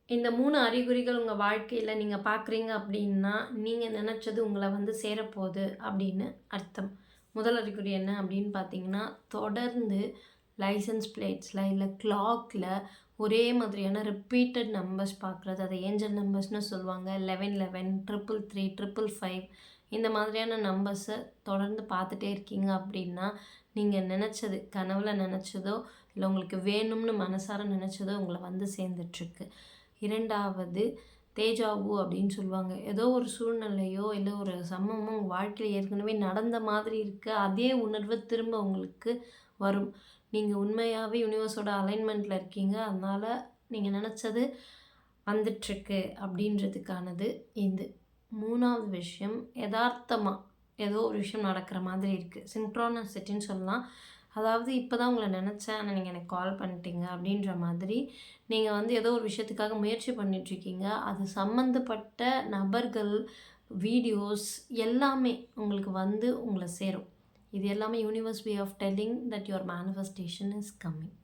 இந்த 3 அறிகுறிகள் உங்க வாழ்க்கையில நீங்க பார்க்குறீங்க அப்படின்னா, நீங்க நெனச்சது உங்கள வந்து சேரப்போகுது அப்படின்னு அர்த்தம். முதல் அறிகுறி என்ன அப்படின்னு பார்த்தீங்கன்னா, தொடர்ந்து லைசென்ஸ் பிளேட்ஸ்ல இல்ல கிளாக்ல ஒரே மாதிரியான ரிப்பீட்டட் நம்பர்ஸ் பார்க்குறது. அத ஏஞ்சல் நம்பர்ஸ்ன்னு சொல்லுவாங்க. 11, 11, 333, 555 இந்த மாதிரியான நம்பர்ஸ தொடர்ந்து பார்த்துட்டே இருக்கீங்க அப்படின்னா, நீங்க நெனச்சது கனவுல நெனச்சதோ, இல்ல உங்களுக்கு வேணும்னு மனசார நெனச்சதோ உங்கள வந்து சேர்ந்துட்டுருக்கு. 2வது தேஜாவு அப்படின்னு சொல்லுவாங்க. ஏதோ ஒரு சூழ்நிலையோ, இல்ல ஒரு சம்பவமோ உங்க வாழ்க்கையில ஏற்கனவே நடந்த மாதிரி இருக்கு. அதே உணர்வு திரும்ப உங்களுக்கு வரும். நீங்க உண்மையாவே யுனிவர்ஸோட அலைன்மென்ட்ல இருக்கீங்க. அதனால நீங்க நெனச்சது வந்துட்டுருக்கு அப்படின்றதுக்கானது இது. 3வது விஷயம் எதார்த்தமா ஏதோ ஒரு விஷயம் நடக்கிற மாதிரி இருக்கு. சிங்க்ரோனிசிட்டின்னு சொல்லலாம். அதாவது இப்ப தான் உங்கள நெனச்சேன். ஆனா நீங்க எனக்கு கால் பண்ணிட்டீங்க அப்படின்ற மாதிரி, நீங்க வந்து ஏதோ ஒரு விஷயத்துக்காக முயற்சி பண்ணிட்டுருக்கீங்க. அது சம்மந்தப்பட்ட நபர்கள், வீடியோஸ் எல்லாமே உங்களுக்கு வந்து உங்கள சேரும். இது எல்லாமே universe way of telling that your manifestation is coming.